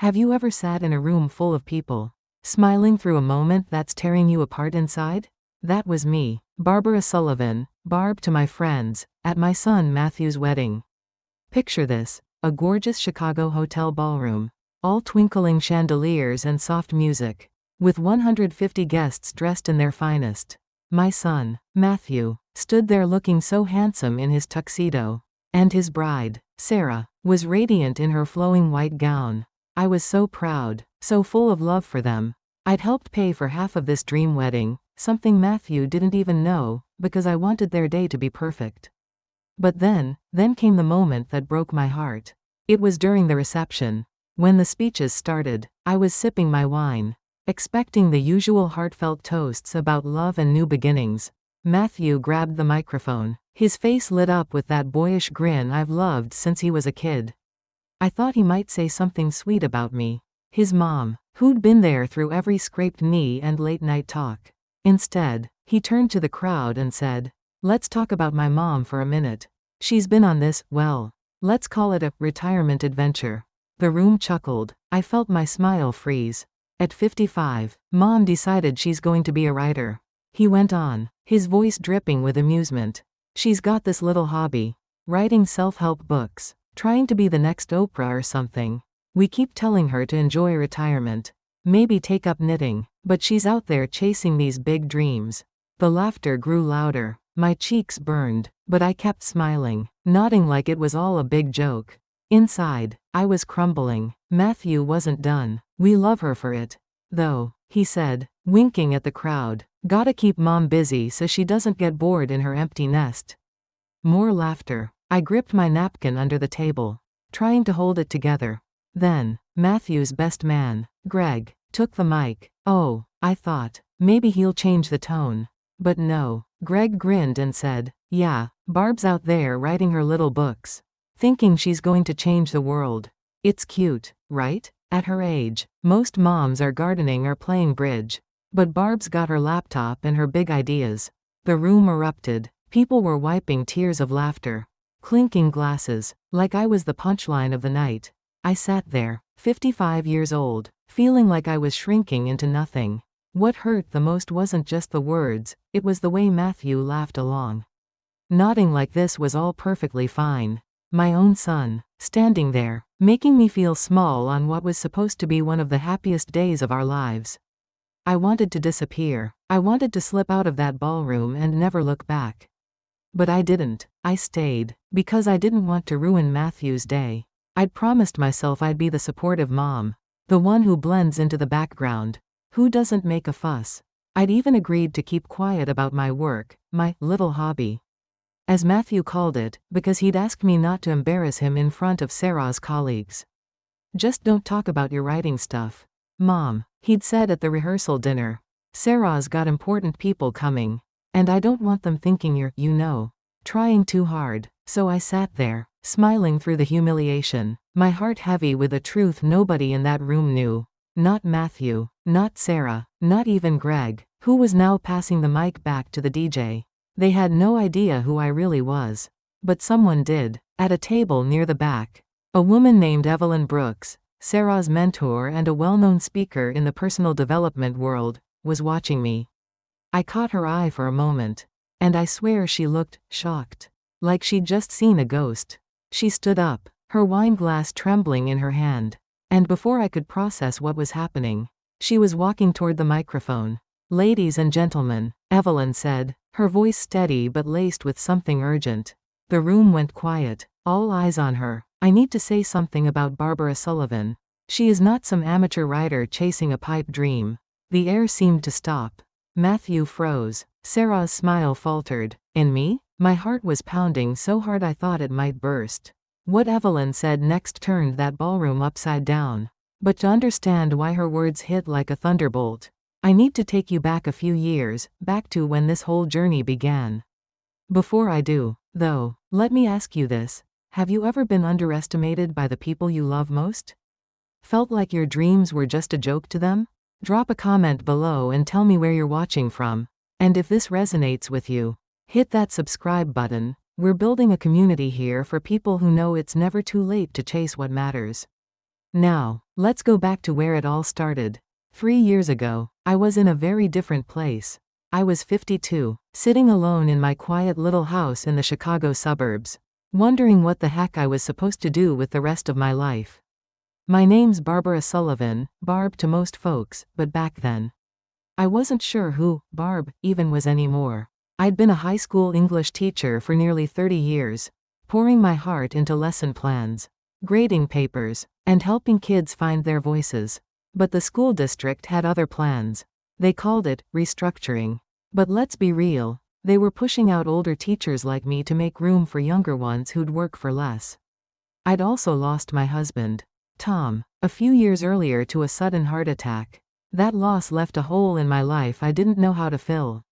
Have you ever sat in a room full of people, smiling through a moment that's tearing you apart inside? That was me, Barbara Sullivan, Barb to my friends, at my son Matthew's wedding. Picture this, a gorgeous Chicago hotel ballroom, all twinkling chandeliers and soft music, with 150 guests dressed in their finest. My son, Matthew, stood there looking so handsome in his tuxedo, and his bride, Sarah, was radiant in her flowing white gown. I was so proud, so full of love for them. I'd helped pay for half of this dream wedding, something Matthew didn't even know, because I wanted their day to be perfect. But then came the moment that broke my heart. It was during the reception. When the speeches started, I was sipping my wine, expecting the usual heartfelt toasts about love and new beginnings. Matthew grabbed the microphone, his face lit up with that boyish grin I've loved since he was a kid. I thought he might say something sweet about me, his mom, who'd been there through every scraped knee and late-night talk. Instead, he turned to the crowd and said, "Let's talk about my mom for a minute. She's been on this, well, let's call it a retirement adventure." The room chuckled. I felt my smile freeze. At 55, Mom decided she's going to be a writer. He went on, his voice dripping with amusement. She's got this little hobby, writing self-help books, trying to be the next Oprah or something. We keep telling her to enjoy retirement, maybe take up knitting, but she's out there chasing these big dreams. The laughter grew louder. My cheeks burned, but I kept smiling, nodding like it was all a big joke. Inside, I was crumbling. Matthew wasn't done. "We love her for it, though," he said, winking at the crowd. "Gotta keep Mom busy so she doesn't get bored in her empty nest." More laughter. I gripped my napkin under the table, trying to hold it together. Then, Matthew's best man, Greg, took the mic. Oh, I thought, maybe he'll change the tone. But no, Greg grinned and said, "Yeah, Barb's out there writing her little books, thinking she's going to change the world. It's cute, right? At her age, most moms are gardening or playing bridge. But Barb's got her laptop and her big ideas." The room erupted. People were wiping tears of laughter, clinking glasses, like I was the punchline of the night. I sat there, 55 years old, feeling like I was shrinking into nothing. What hurt the most wasn't just the words, it was the way Matthew laughed along. Nodding like this was all perfectly fine. My own son, standing there, making me feel small on what was supposed to be one of the happiest days of our lives. I wanted to disappear. I wanted to slip out of that ballroom and never look back. But I didn't. I stayed, because I didn't want to ruin Matthew's day. I'd promised myself I'd be the supportive mom, the one who blends into the background, who doesn't make a fuss. I'd even agreed to keep quiet about my work, my little hobby, as Matthew called it, because he'd asked me not to embarrass him in front of Sarah's colleagues. "Just don't talk about your writing stuff, Mom," he'd said at the rehearsal dinner. "Sarah's got important people coming, and I don't want them thinking you're, trying too hard." So I sat there, smiling through the humiliation, my heart heavy with a truth nobody in that room knew. Not Matthew, not Sarah, not even Greg, who was now passing the mic back to the DJ. They had no idea who I really was. But someone did. At a table near the back, a woman named Evelyn Brooks, Sarah's mentor and a well-known speaker in the personal development world, was watching me. I caught her eye for a moment, and I swear she looked shocked, like she'd just seen a ghost. She stood up, her wine glass trembling in her hand, and before I could process what was happening, she was walking toward the microphone. "Ladies and gentlemen," Evelyn said, her voice steady but laced with something urgent. The room went quiet, all eyes on her. "I need to say something about Barbara Sullivan. She is not some amateur writer chasing a pipe dream." The air seemed to stop. Matthew froze. Sarah's smile faltered. "In me?" My heart was pounding so hard I thought it might burst. What Evelyn said next turned that ballroom upside down. But to understand why her words hit like a thunderbolt, I need to take you back a few years, back to when this whole journey began. Before I do, though, let me ask you this. Have you ever been underestimated by the people you love most? Felt like your dreams were just a joke to them? Drop a comment below and tell me where you're watching from. And if this resonates with you, hit that subscribe button. We're building a community here for people who know it's never too late to chase what matters. Now, let's go back to where it all started. 3 years ago, I was in a very different place. I was 52, sitting alone in my quiet little house in the Chicago suburbs, wondering what the heck I was supposed to do with the rest of my life. My name's Barbara Sullivan, Barb to most folks, but back then, I wasn't sure who Barb even was anymore. I'd been a high school English teacher for nearly 30 years, pouring my heart into lesson plans, grading papers, and helping kids find their voices. But the school district had other plans. They called it restructuring. But let's be real, they were pushing out older teachers like me to make room for younger ones who'd work for less. I'd also lost my husband, Tom, a few years earlier to a sudden heart attack. That loss left a hole in my life I didn't know how to fill.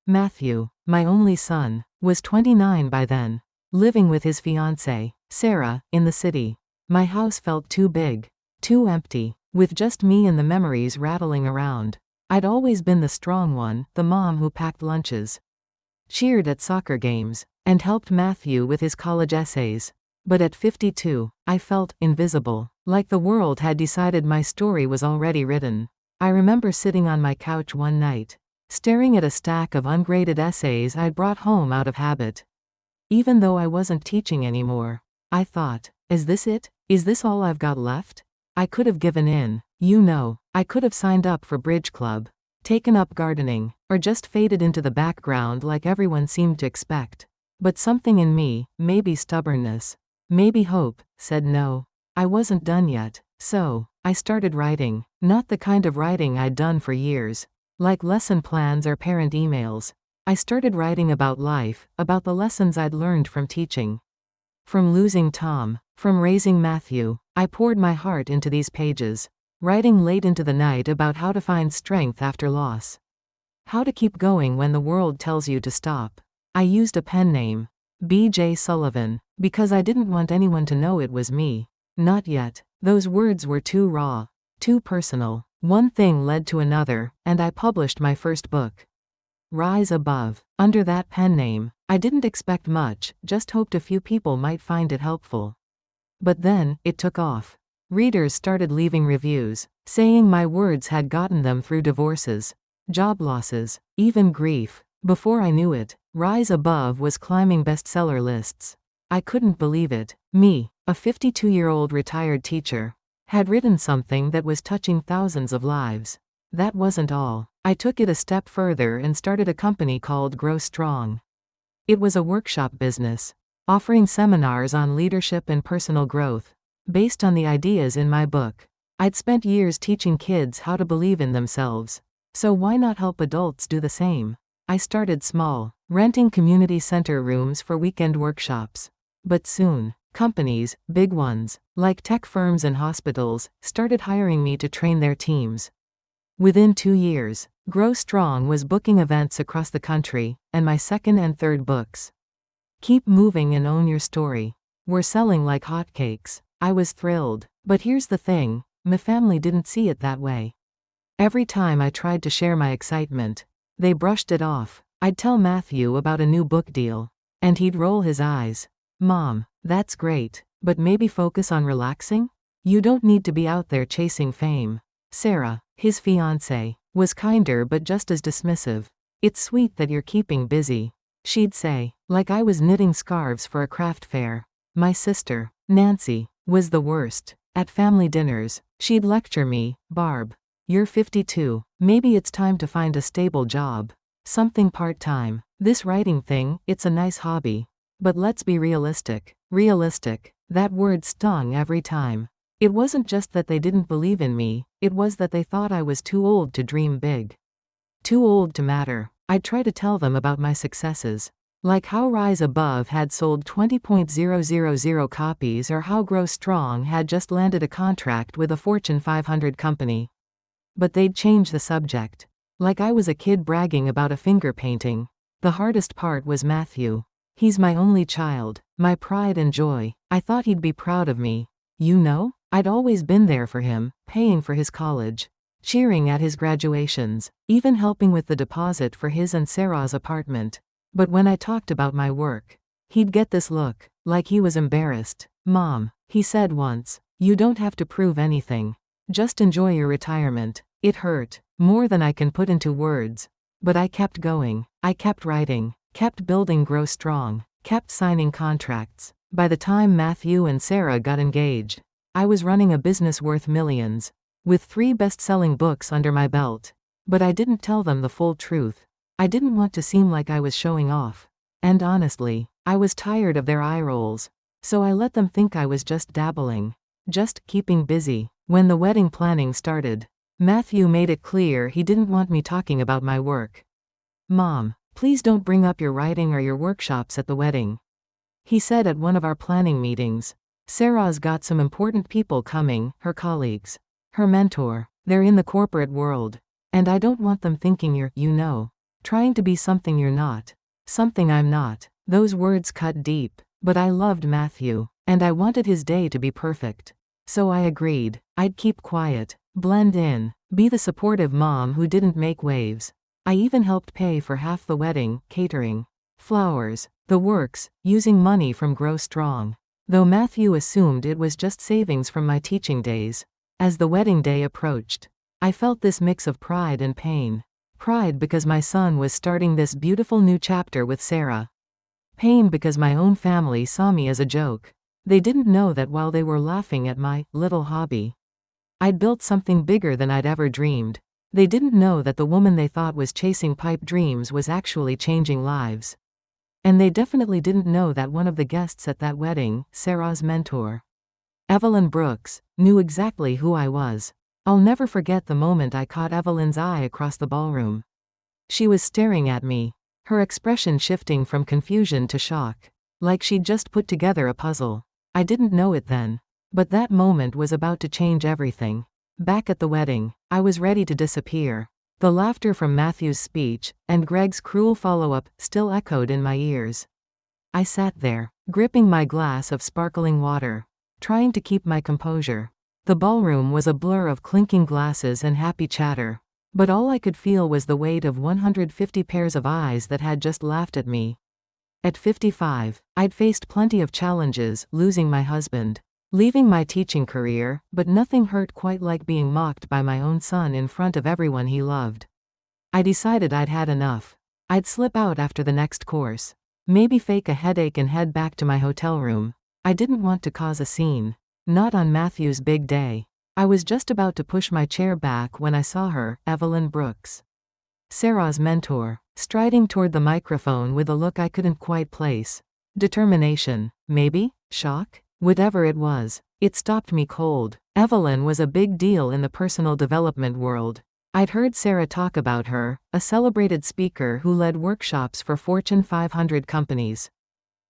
Matthew, my only son, was 29 by then, living with his fiancée, Sarah, in the city. My house felt too big, too empty, with just me and the memories rattling around. I'd always been the strong one, the mom who packed lunches, cheered at soccer games, and helped Matthew with his college essays. But at 52, I felt invisible, like the world had decided my story was already written. I remember sitting on my couch one night, staring at a stack of ungraded essays I'd brought home out of habit. Even though I wasn't teaching anymore, I thought, is this it? Is this all I've got left? I could have given in. I could have signed up for bridge club, taken up gardening, or just faded into the background like everyone seemed to expect. But something in me, maybe stubbornness, maybe hope, said no. I wasn't done yet. So, I started writing. Not the kind of writing I'd done for years, like lesson plans or parent emails. I started writing about life, about the lessons I'd learned from teaching. From losing Tom, from raising Matthew, I poured my heart into these pages, writing late into the night about how to find strength after loss. How to keep going when the world tells you to stop. I used a pen name, B.J. Sullivan, because I didn't want anyone to know it was me. Not yet. Those words were too raw, too personal. One thing led to another, and I published my first book, Rise Above. Under that pen name, I didn't expect much, just hoped a few people might find it helpful. But then, it took off. Readers started leaving reviews, saying my words had gotten them through divorces, job losses, even grief. Before I knew it, Rise Above was climbing bestseller lists. I couldn't believe it. Me, a 52-year-old retired teacher, had written something that was touching thousands of lives. That wasn't all. I took it a step further and started a company called Grow Strong. It was a workshop business, offering seminars on leadership and personal growth, based on the ideas in my book. I'd spent years teaching kids how to believe in themselves, so why not help adults do the same? I started small, renting community center rooms for weekend workshops. But soon, companies, big ones, like tech firms and hospitals, started hiring me to train their teams. Within 2 years, Grow Strong was booking events across the country, and my second and third books, Keep Moving and Own Your Story, were selling like hotcakes. I was thrilled. But here's the thing, my family didn't see it that way. Every time I tried to share my excitement, they brushed it off. I'd tell Matthew about a new book deal, and he'd roll his eyes. Mom, that's great, but maybe focus on relaxing? You don't need to be out there chasing fame. Sarah, his fiancée, was kinder but just as dismissive. It's sweet that you're keeping busy, she'd say, like I was knitting scarves for a craft fair. My sister, Nancy, was the worst. At family dinners, she'd lecture me, Barb, you're 52, maybe it's time to find a stable job. Something part-time. This writing thing, it's a nice hobby. But let's be realistic. Realistic. That word stung every time. It wasn't just that they didn't believe in me, it was that they thought I was too old to dream big. Too old to matter. I'd try to tell them about my successes, like how Rise Above had sold 20,000 copies or how Grow Strong had just landed a contract with a Fortune 500 company. But they'd change the subject. Like I was a kid bragging about a finger painting. The hardest part was Matthew. He's my only child, my pride and joy. I thought he'd be proud of me. I'd always been there for him, paying for his college, cheering at his graduations, even helping with the deposit for his and Sarah's apartment. But when I talked about my work, he'd get this look, like he was embarrassed. Mom, he said once, You don't have to prove anything. Just enjoy your retirement. It hurt, more than I can put into words. But I kept going. I kept writing, kept building Grow Strong, kept signing contracts. By the time Matthew and Sarah got engaged, I was running a business worth millions, with 3 best-selling books under my belt. But I didn't tell them the full truth. I didn't want to seem like I was showing off. And honestly, I was tired of their eye rolls. So I let them think I was just dabbling. Just keeping busy. When the wedding planning started, Matthew made it clear he didn't want me talking about my work. "Mom, please don't bring up your writing or your workshops at the wedding," he said at one of our planning meetings. "Sarah's got some important people coming, her colleagues, her mentor. They're in the corporate world. And I don't want them thinking you're, trying to be something you're not. Something I'm not." Those words cut deep, but I loved Matthew, and I wanted his day to be perfect. So I agreed. I'd keep quiet, blend in, be the supportive mom who didn't make waves. I even helped pay for half the wedding, catering, flowers, the works, using money from Grow Strong. Though Matthew assumed it was just savings from my teaching days. As the wedding day approached, I felt this mix of pride and pain. Pride because my son was starting this beautiful new chapter with Sarah. Pain because my own family saw me as a joke. They didn't know that while they were laughing at my little hobby, I'd built something bigger than I'd ever dreamed. They didn't know that the woman they thought was chasing pipe dreams was actually changing lives. And they definitely didn't know that one of the guests at that wedding, Sarah's mentor, Evelyn Brooks, knew exactly who I was. I'll never forget the moment I caught Evelyn's eye across the ballroom. She was staring at me, her expression shifting from confusion to shock, like she'd just put together a puzzle. I didn't know it then, but that moment was about to change everything. Back at the wedding, I was ready to disappear. The laughter from Matthew's speech, and Greg's cruel follow-up, still echoed in my ears. I sat there, gripping my glass of sparkling water, trying to keep my composure. The ballroom was a blur of clinking glasses and happy chatter, but all I could feel was the weight of 150 pairs of eyes that had just laughed at me. At 55, I'd faced plenty of challenges, losing my husband, leaving my teaching career, but nothing hurt quite like being mocked by my own son in front of everyone he loved. I decided I'd had enough. I'd slip out after the next course, maybe fake a headache and head back to my hotel room. I didn't want to cause a scene. Not on Matthew's big day. I was just about to push my chair back when I saw her, Evelyn Brooks, Sarah's mentor, striding toward the microphone with a look I couldn't quite place. Determination, maybe? Shock? Whatever it was, it stopped me cold. Evelyn was a big deal in the personal development world. I'd heard Sarah talk about her, a celebrated speaker who led workshops for Fortune 500 companies,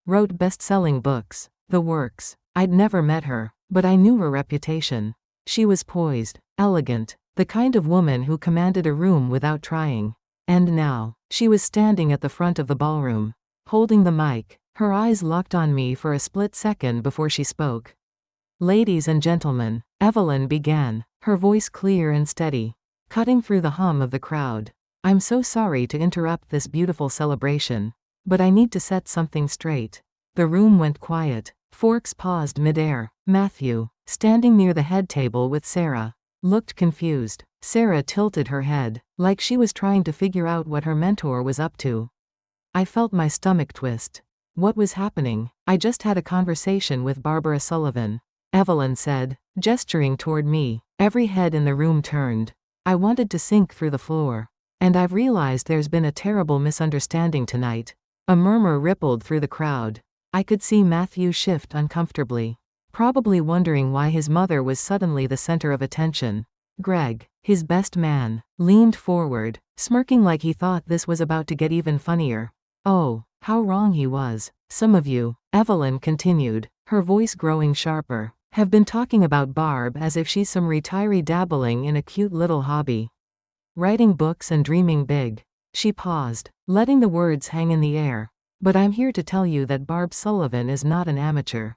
wrote best-selling books, the works. I'd never met her, but I knew her reputation. She was poised, elegant, the kind of woman who commanded a room without trying. And now, she was standing at the front of the ballroom, holding the mic, her eyes locked on me for a split second before she spoke. "Ladies and gentlemen," Evelyn began, her voice clear and steady, cutting through the hum of the crowd. "I'm so sorry to interrupt this beautiful celebration, but I need to set something straight." The room went quiet. Forks paused midair. Matthew, standing near the head table with Sarah, looked confused. Sarah tilted her head, like she was trying to figure out what her mentor was up to. I felt my stomach twist. What was happening? "I just had a conversation with Barbara Sullivan," Evelyn said, gesturing toward me. Every head in the room turned. I wanted to sink through the floor. "And I've realized there's been a terrible misunderstanding tonight." A murmur rippled through the crowd. I could see Matthew shift uncomfortably, probably wondering why his mother was suddenly the center of attention. Greg, his best man, leaned forward, smirking like he thought this was about to get even funnier. Oh, how wrong he was. "Some of you," Evelyn continued, her voice growing sharper, "have been talking about Barb as if she's some retiree dabbling in a cute little hobby. Writing books and dreaming big." She paused, letting the words hang in the air. "But I'm here to tell you that Barb Sullivan is not an amateur.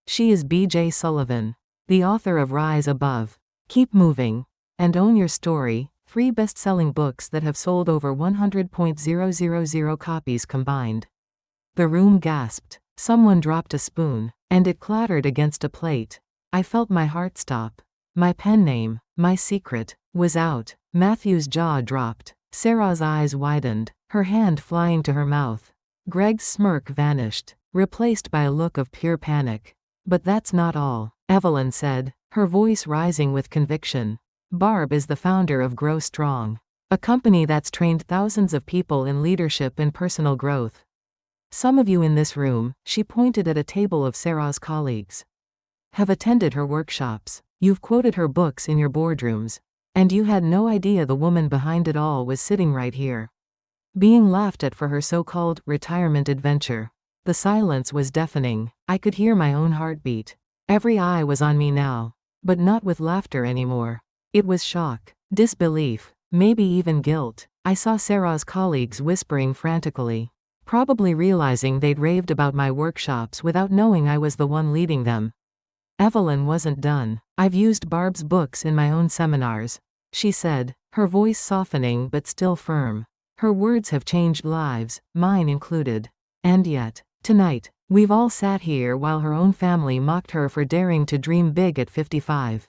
She is B.J. Sullivan, the author of Rise Above, Keep Moving, and Own Your Story, 3 best-selling books that have sold over 100,000 copies combined." The room gasped. Someone dropped a spoon, and it clattered against a plate. I felt my heart stop. My pen name, my secret, was out. Matthew's jaw dropped. Sarah's eyes widened, her hand flying to her mouth. Greg's smirk vanished, replaced by a look of pure panic. But that's not all, Evelyn said, her voice rising with conviction. Barb is the founder of Grow Strong, a company that's trained thousands of people in leadership and personal growth. Some of you in this room, she pointed at a table of Sarah's colleagues, have attended her workshops. You've quoted her books in your boardrooms. And you had no idea the woman behind it all was sitting right here, being laughed at for her so-called retirement adventure. The silence was deafening. I could hear my own heartbeat. Every eye was on me now, but not with laughter anymore. It was shock, disbelief, maybe even guilt. I saw Sarah's colleagues whispering frantically, probably realizing they'd raved about my workshops without knowing I was the one leading them. Evelyn wasn't done. I've used Barb's books in my own seminars, she said, her voice softening but still firm. Her words have changed lives, mine included. And yet, tonight, we've all sat here while her own family mocked her for daring to dream big at 55.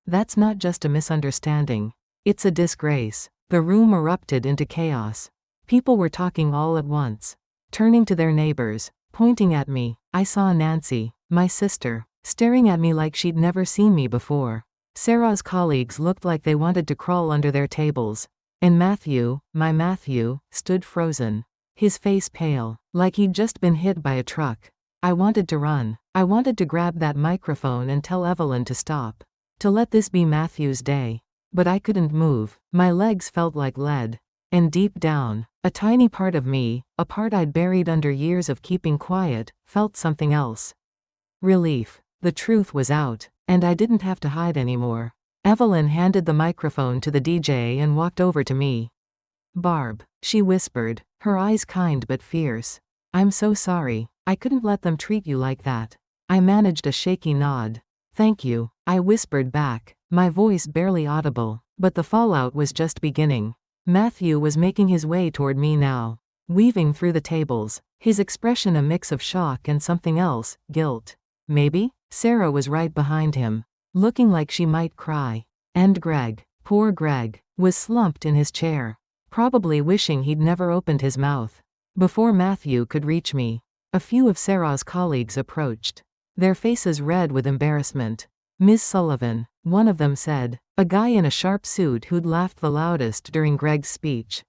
That's not just a misunderstanding. It's a disgrace. The room erupted into chaos. People were talking all at once, turning to their neighbors, pointing at me. I saw Nancy, my sister, staring at me like she'd never seen me before. Sarah's colleagues looked like they wanted to crawl under their tables. And Matthew, my Matthew, stood frozen, his face pale, like he'd just been hit by a truck. I wanted to run. I wanted to grab that microphone and tell Evelyn to stop, to let this be Matthew's day. But I couldn't move. My legs felt like lead. And deep down, a tiny part of me, a part I'd buried under years of keeping quiet, felt something else. Relief. The truth was out, and I didn't have to hide anymore. Evelyn handed the microphone to the DJ and walked over to me. Barb, she whispered, her eyes kind but fierce. I'm so sorry. I couldn't let them treat you like that. I managed a shaky nod. Thank you, I whispered back, my voice barely audible, but the fallout was just beginning. Matthew was making his way toward me now, weaving through the tables, his expression a mix of shock and something else, guilt. Maybe? Sarah was right behind him, looking like she might cry. And Greg, poor Greg, was slumped in his chair, probably wishing he'd never opened his mouth. Before Matthew could reach me, a few of Sarah's colleagues approached, their faces red with embarrassment. Ms. Sullivan, one of them said, a guy in a sharp suit who'd laughed the loudest during Greg's speech.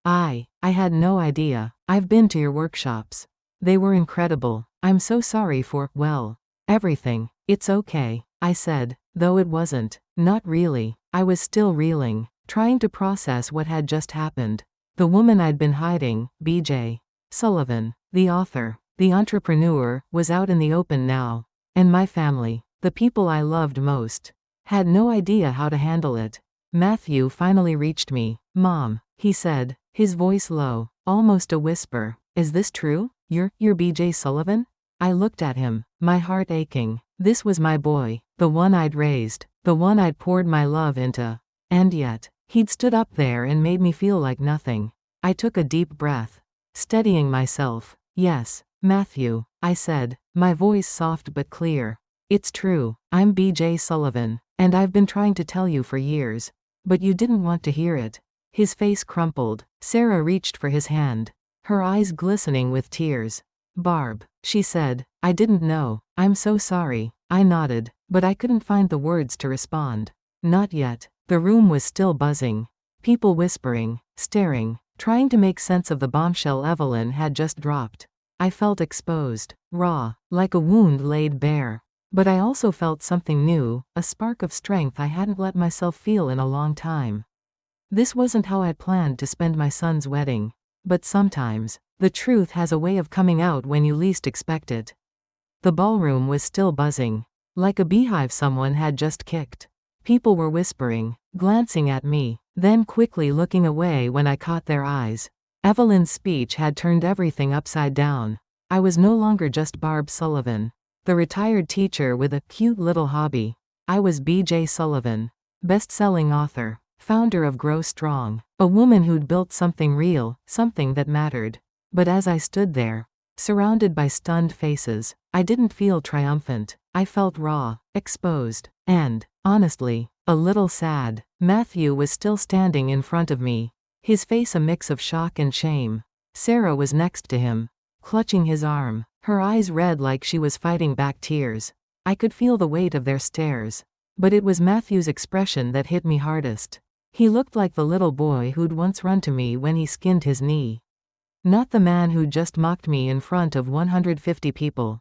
I had no idea. I've been to your workshops. They were incredible. I'm so sorry for, well, everything. It's okay, I said, though it wasn't. Not really. I was still reeling, trying to process what had just happened. The woman I'd been hiding, B.J. Sullivan, the author, the entrepreneur, was out in the open now. And my family, the people I loved most, had no idea how to handle it. Matthew finally reached me. Mom, he said, his voice low, almost a whisper. Is this true? You're B.J. Sullivan? I looked at him, my heart aching. This was my boy, the one I'd raised, the one I'd poured my love into. And yet, he'd stood up there and made me feel like nothing. I took a deep breath, steadying myself. Yes, Matthew, I said, my voice soft but clear. It's true, I'm B.J. Sullivan, and I've been trying to tell you for years. But you didn't want to hear it. His face crumpled. Sarah reached for his hand, her eyes glistening with tears. Barb, she said, I didn't know. I'm so sorry. I nodded, but I couldn't find the words to respond. Not yet. The room was still buzzing. People whispering, staring, trying to make sense of the bombshell Evelyn had just dropped. I felt exposed, raw, like a wound laid bare. But I also felt something new, a spark of strength I hadn't let myself feel in a long time. This wasn't how I'd planned to spend my son's wedding. But sometimes, the truth has a way of coming out when you least expect it. The ballroom was still buzzing, like a beehive someone had just kicked. People were whispering, glancing at me, then quickly looking away when I caught their eyes. Evelyn's speech had turned everything upside down. I was no longer just Barb Sullivan, the retired teacher with a cute little hobby. I was B.J. Sullivan, best-selling author, founder of Grow Strong, a woman who'd built something real, something that mattered. But as I stood there, Surrounded by stunned faces, I didn't feel triumphant. I felt raw, exposed, and, honestly, a little sad. Matthew was still standing in front of me, his face a mix of shock and shame. Sarah was next to him, clutching his arm, her eyes red like she was fighting back tears. I could feel the weight of their stares. But it was Matthew's expression that hit me hardest. He looked like the little boy who'd once run to me when he skinned his knee. Not the man who'd just mocked me in front of 150 people.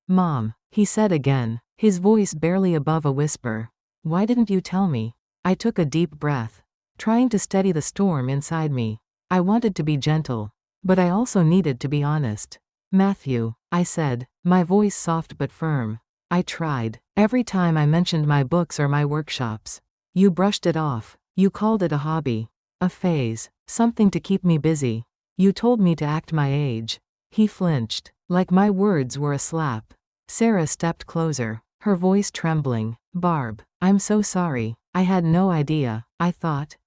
"Mom," he said again, his voice barely above a whisper. "Why didn't you tell me?" I took a deep breath, trying to steady the storm inside me. I wanted to be gentle, but I also needed to be honest. "Matthew," I said, my voice soft but firm. "I tried. Every time I mentioned my books or my workshops, you brushed it off. You called it a hobby, a phase, something to keep me busy. You told me to act my age." He flinched, like my words were a slap. Sarah stepped closer, her voice trembling. "Barb, I'm so sorry. I had no idea. I thought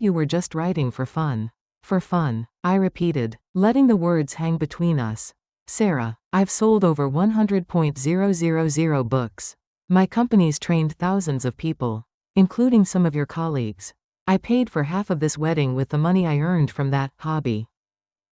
you were just writing for fun." "For fun," I repeated, letting the words hang between us. "Sarah, I've sold over 100,000 books. My company's trained thousands of people, including some of your colleagues. I paid for half of this wedding with the money I earned from that hobby."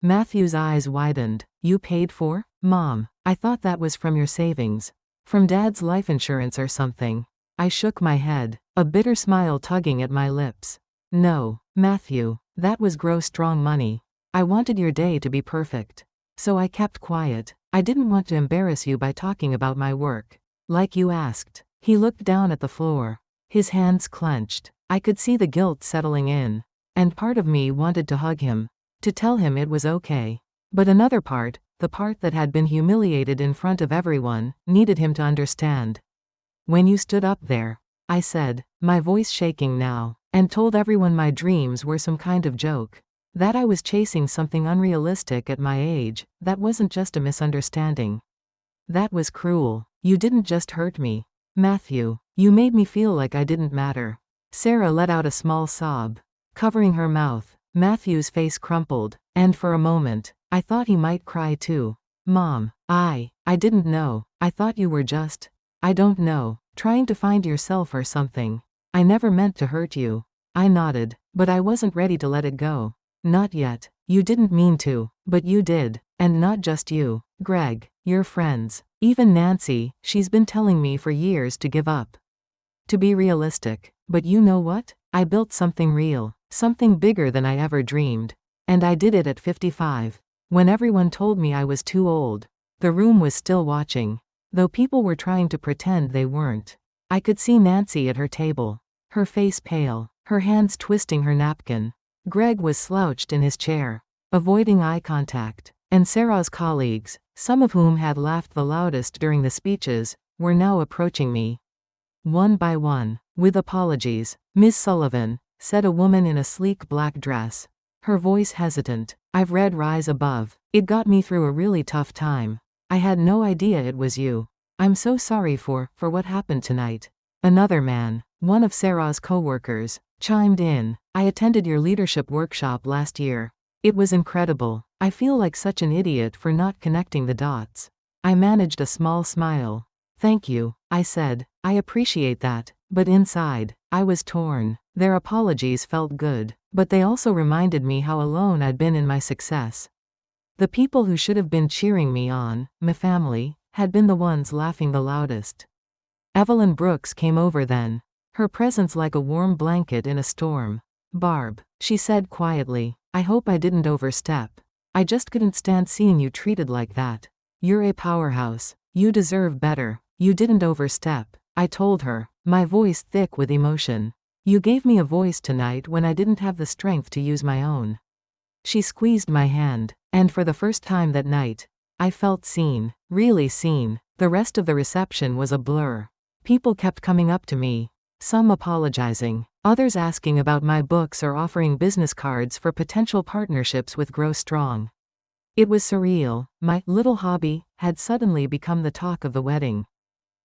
Matthew's eyes widened. "You paid for? Mom, I thought that was from your savings. From Dad's life insurance or something." I shook my head, a bitter smile tugging at my lips. "No, Matthew, that was grow strong money. I wanted your day to be perfect. So I kept quiet. I didn't want to embarrass you by talking about my work. Like you asked." He looked down at the floor, his hands clenched. I could see the guilt settling in, and part of me wanted to hug him, to tell him it was okay. But another part, the part that had been humiliated in front of everyone, needed him to understand. "When you stood up there," I said, my voice shaking now, "and told everyone my dreams were some kind of joke, that I was chasing something unrealistic at my age, that wasn't just a misunderstanding. That was cruel. You didn't just hurt me, Matthew, you made me feel like I didn't matter." Sarah let out a small sob, covering her mouth. Matthew's face crumpled, and for a moment, I thought he might cry too. "Mom, I didn't know. I thought you were just, I don't know, trying to find yourself or something. I never meant to hurt you." I nodded, but I wasn't ready to let it go. "Not yet. You didn't mean to, but you did. And not just you, Greg, your friends. Even Nancy, she's been telling me for years to give up. To be realistic. But you know what? I built something real, something bigger than I ever dreamed. And I did it at 55. When everyone told me I was too old. The room was still watching, though people were trying to pretend they weren't. I could see Nancy at her table, her face pale, her hands twisting her napkin. Greg was slouched in his chair, avoiding eye contact, and Sarah's colleagues, some of whom had laughed the loudest during the speeches, were now approaching me. One by one, with apologies. "Ms. Sullivan," said a woman in a sleek black dress, her voice hesitant, "I've read Rise Above. It got me through a really tough time. I had no idea it was you. I'm so sorry for what happened tonight." Another man, one of Sarah's co-workers, chimed in. "I attended your leadership workshop last year. It was incredible. I feel like such an idiot for not connecting the dots." I managed a small smile. "Thank you," I said. "I appreciate that." But inside, I was torn. Their apologies felt good, but they also reminded me how alone I'd been in my success. The people who should have been cheering me on, my family, had been the ones laughing the loudest. Evelyn Brooks came over then, her presence like a warm blanket in a storm. "Barb," she said quietly, "I hope I didn't overstep. I just couldn't stand seeing you treated like that. You're a powerhouse. You deserve better. You didn't overstep." I told her, my voice thick with emotion. "You gave me a voice tonight when I didn't have the strength to use my own." She squeezed my hand, and for the first time that night, I felt seen, really seen. The rest of the reception was a blur. People kept coming up to me, some apologizing, others asking about my books or offering business cards for potential partnerships with Grow Strong. It was surreal. My little hobby had suddenly become the talk of the wedding.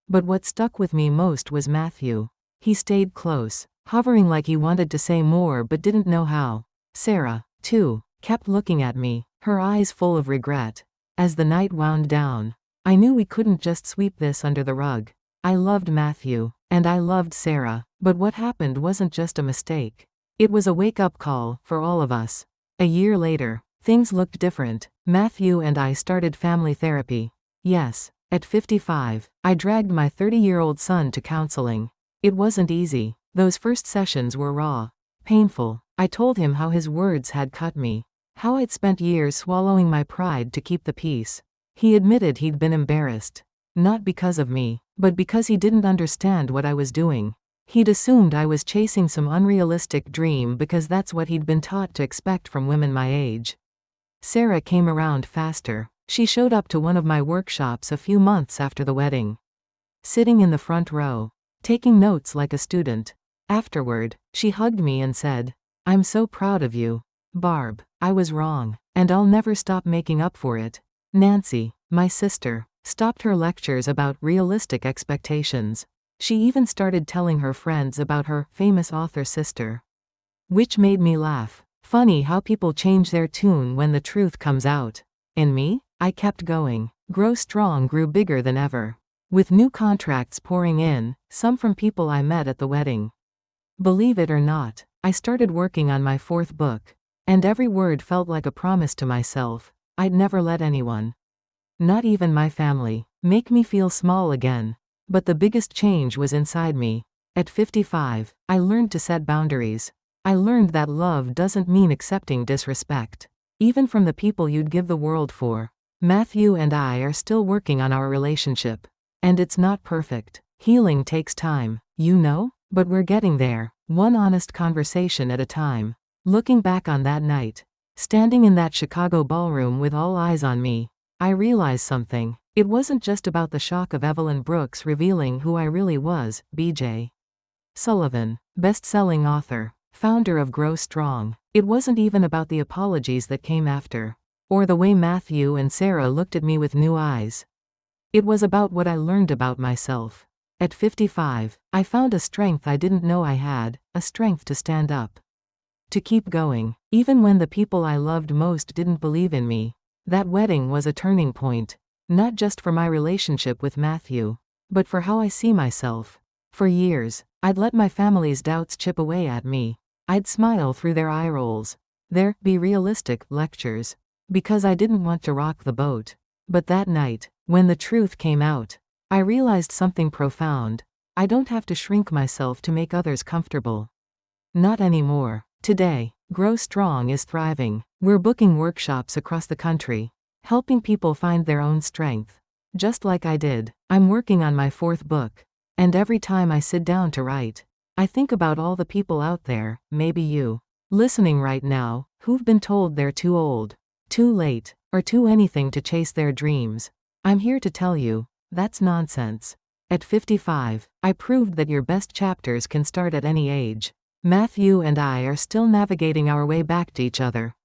But what stuck with me most was Matthew. He stayed close, hovering like he wanted to say more but didn't know how. Sarah, too, kept looking at me, her eyes full of regret. As the night wound down, I knew we couldn't just sweep this under the rug. I loved Matthew, and I loved Sarah, but what happened wasn't just a mistake. It was a wake-up call for all of us. A year later, things looked different. Matthew and I started family therapy. Yes, at 55, I dragged my 30-year-old son to counseling. It wasn't easy. Those first sessions were raw, painful. I told him how his words had cut me, how I'd spent years swallowing my pride to keep the peace. He admitted he'd been embarrassed. Not because of me, but because he didn't understand what I was doing. He'd assumed I was chasing some unrealistic dream because that's what he'd been taught to expect from women my age. Sarah came around faster. She showed up to one of my workshops a few months after the wedding. Sitting in the front row, taking notes like a student. Afterward, she hugged me and said, "I'm so proud of you, Barb. I was wrong, and I'll never stop making up for it." Nancy, my sister, stopped her lectures about realistic expectations. She even started telling her friends about her famous author sister. Which made me laugh. Funny how people change their tune when the truth comes out. And me? I kept going. Grow Strong grew bigger than ever. With new contracts pouring in, some from people I met at the wedding. Believe it or not, I started working on my 4th book. And every word felt like a promise to myself. I'd never let anyone, not even my family, make me feel small again. But the biggest change was inside me. At 55, I learned to set boundaries. I learned that love doesn't mean accepting disrespect, even from the people you'd give the world for. Matthew and I are still working on our relationship. And it's not perfect. Healing takes time, you know? But we're getting there, one honest conversation at a time. Looking back on that night, standing in that Chicago ballroom with all eyes on me, I realized something. It wasn't just about the shock of Evelyn Brooks revealing who I really was. B.J. Sullivan, best-selling author, founder of Grow Strong. It wasn't even about the apologies that came after, or the way Matthew and Sarah looked at me with new eyes. It was about what I learned about myself. At 55, I found a strength I didn't know I had, a strength to stand up, to keep going, even when the people I loved most didn't believe in me. That wedding was a turning point, not just for my relationship with Matthew, but for how I see myself. For years, I'd let my family's doubts chip away at me. I'd smile through their eye rolls, their "be realistic" lectures, because I didn't want to rock the boat. But that night, when the truth came out, I realized something profound. I don't have to shrink myself to make others comfortable. Not anymore. Today, Grow Strong is thriving. We're booking workshops across the country, helping people find their own strength. Just like I did, I'm working on my 4th book. And every time I sit down to write, I think about all the people out there, maybe you, listening right now, who've been told they're too old, too late, or too anything to chase their dreams. I'm here to tell you, that's nonsense. At 55, I proved that your best chapters can start at any age. Matthew and I are still navigating our way back to each other.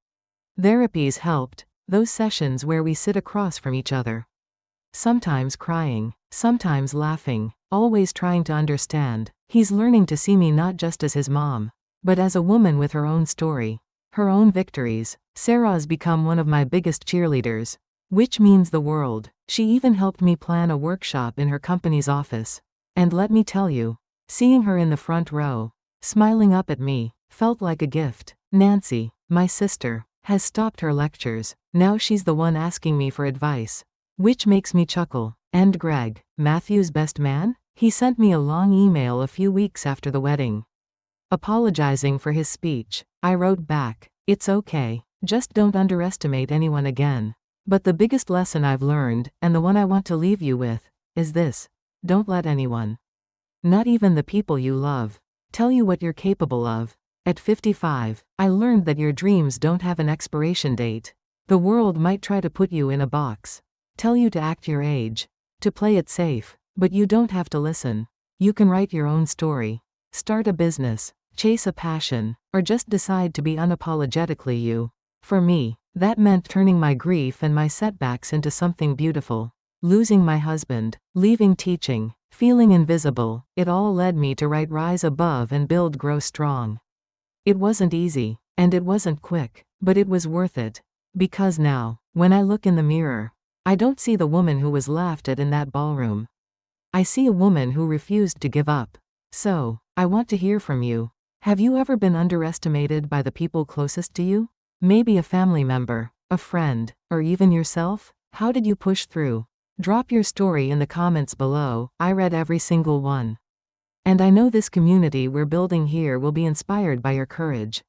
Therapy's helped, those sessions where we sit across from each other. Sometimes crying, sometimes laughing, always trying to understand. He's learning to see me not just as his mom, but as a woman with her own story, her own victories. Sarah's become one of my biggest cheerleaders, which means the world. She even helped me plan a workshop in her company's office. And let me tell you, seeing her in the front row, smiling up at me, felt like a gift. Nancy, my sister, has stopped her lectures. Now she's the one asking me for advice, which makes me chuckle. And Greg, Matthew's best man? He sent me a long email a few weeks after the wedding, apologizing for his speech. I wrote back, "It's okay. Just don't underestimate anyone again." But the biggest lesson I've learned, and the one I want to leave you with, is this: don't let anyone, not even the people you love, tell you what you're capable of. At 55, I learned that your dreams don't have an expiration date. The world might try to put you in a box, tell you to act your age, to play it safe, but you don't have to listen. You can write your own story, start a business, chase a passion, or just decide to be unapologetically you. For me, that meant turning my grief and my setbacks into something beautiful. Losing my husband, leaving teaching, feeling invisible, it all led me to write Rise Above and build Grow Strong. It wasn't easy, and it wasn't quick, but it was worth it. Because now, when I look in the mirror, I don't see the woman who was laughed at in that ballroom. I see a woman who refused to give up. So, I want to hear from you. Have you ever been underestimated by the people closest to you? Maybe a family member, a friend, or even yourself? How did you push through? Drop your story in the comments below. I read every single one. And I know this community we're building here will be inspired by your courage.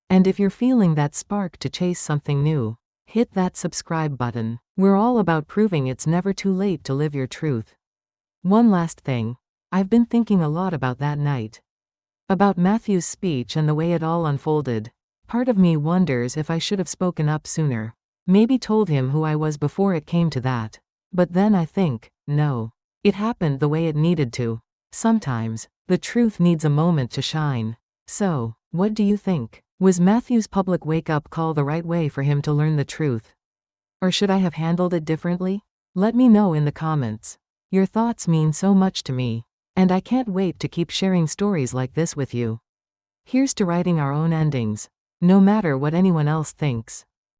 And if you're feeling that spark to chase something new, hit that subscribe button. We're all about proving it's never too late to live your truth. One last thing. I've been thinking a lot about that night. About Matthew's speech and the way it all unfolded. Part of me wonders if I should have spoken up sooner. Maybe told him who I was before it came to that. But then I think, no. It happened the way it needed to. Sometimes, the truth needs a moment to shine. So, what do you think? Was Matthew's public wake-up call the right way for him to learn the truth? Or should I have handled it differently? Let me know in the comments. Your thoughts mean so much to me. And I can't wait to keep sharing stories like this with you. Here's to writing our own endings. No matter what anyone else thinks.